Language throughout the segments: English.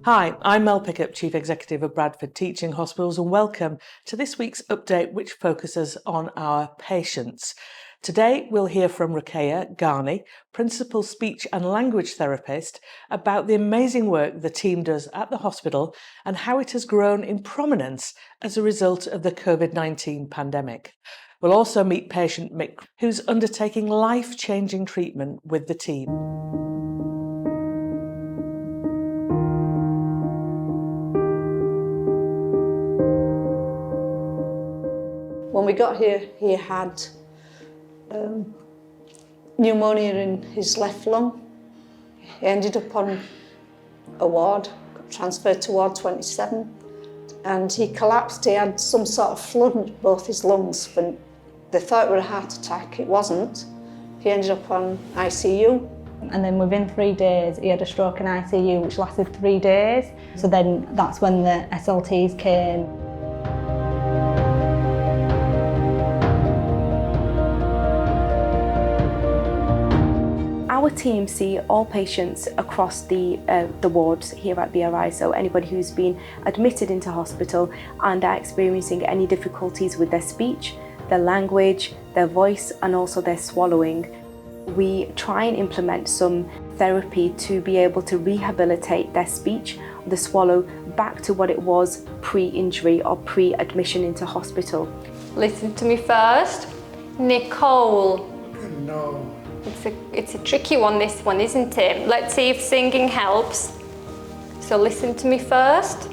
Hi, I'm Mel Pickup, Chief Executive of Bradford Teaching Hospitals, and welcome to this week's update, which focuses on our patients. Today, we'll hear from Ruqayyah Ghani, Principal Speech and Language Therapist, about the amazing work the team does at the hospital and how it has grown in prominence as a result of the COVID-19 pandemic. We'll also meet patient Mick, who's undertaking life-changing treatment with the team. When we got here, he had pneumonia in his left lung. He ended up on a ward, got transferred to ward 27, and he collapsed. He had some sort of flood in both his lungs. But they thought it was a heart attack. It wasn't. He ended up on ICU. And then within 3 days, he had a stroke in ICU, which lasted 3 days. So then that's when the SLTs came. Our team see all patients across the wards here at BRI, so anybody who's been admitted into hospital and are experiencing any difficulties with their speech, their language, their voice and also their swallowing. We try and implement some therapy to be able to rehabilitate their speech, the swallow, back to what it was pre-injury or pre-admission into hospital. Listen to me first. Nicole. No. It's a tricky one, this one, isn't it? Let's see if singing helps. So listen to me first.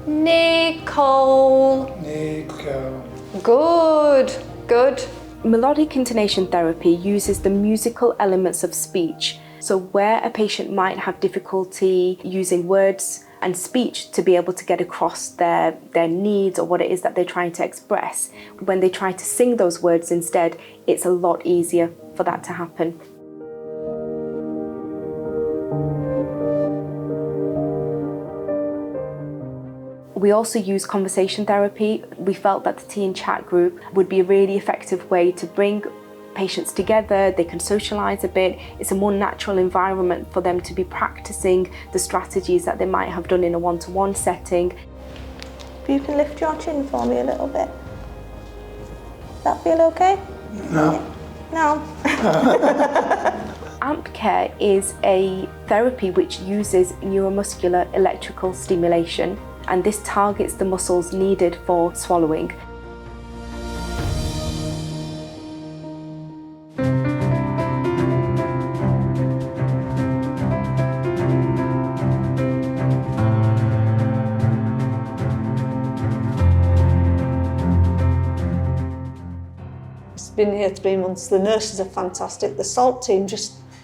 Nicole. Nicole. Good, good. Melodic intonation therapy uses the musical elements of speech. So where a patient might have difficulty using words and speech to be able to get across their needs or what it is that they're trying to express, when they try to sing those words instead, it's a lot easier for that to happen. We also use conversation therapy. We felt that the teen chat group would be a really effective way to bring patients together. They can socialise a bit. It's a more natural environment for them to be practising the strategies that they might have done in a one-to-one setting. If you can lift your chin for me a little bit. Does that feel okay? No. No. AMP Care is a therapy which uses neuromuscular electrical stimulation, and this targets the muscles needed for swallowing. He's been here 3 months. The nurses are fantastic. The SALT team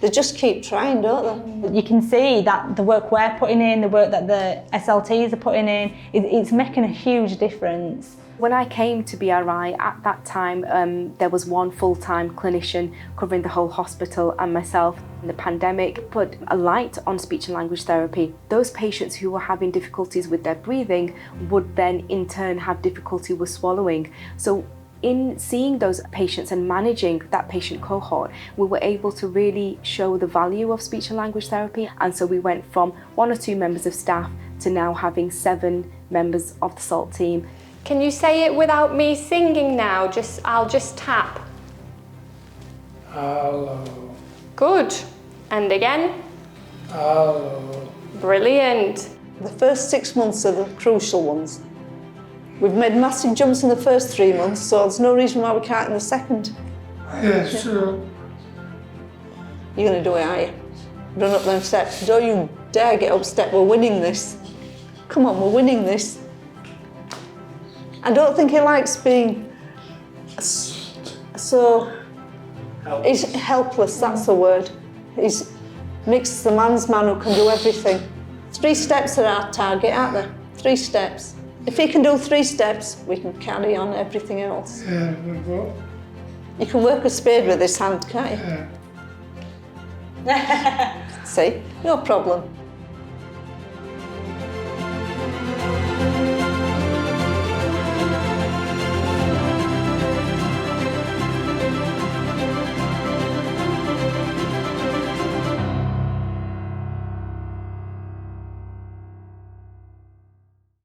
they just keep trying, don't they? You can see that the work we're putting in, the work that the SLTs are putting in, it's making a huge difference. When I came to BRI, at that time there was one full-time clinician covering the whole hospital, and myself. The pandemic put a light on speech and language therapy. Those patients who were having difficulties with their breathing would then in turn have difficulty with swallowing. So in seeing those patients and managing that patient cohort, we were able to really show the value of speech and language therapy. And so we went from 1 or 2 members of staff to now having 7 members of the SALT team. Can you say it without me singing now? I'll just tap. Hello. Good. And again. Hello. Brilliant. The first 6 months are the crucial ones. We've made massive jumps in the first 3 months, so there's no reason why we can't in the second. Yes, sure. You're going to do it, are you? Run up them steps. Don't you dare get up step. We're winning this. Come on, we're winning this. I don't think he likes being so... He's helpless, that's the word. Mick's the man's man who can do everything. 3 steps are our target, aren't there? 3 steps. If he can do 3 steps, we can carry on everything else. Yeah, we've got. You can work a spade with this hand, can't you? Yeah. See? No problem.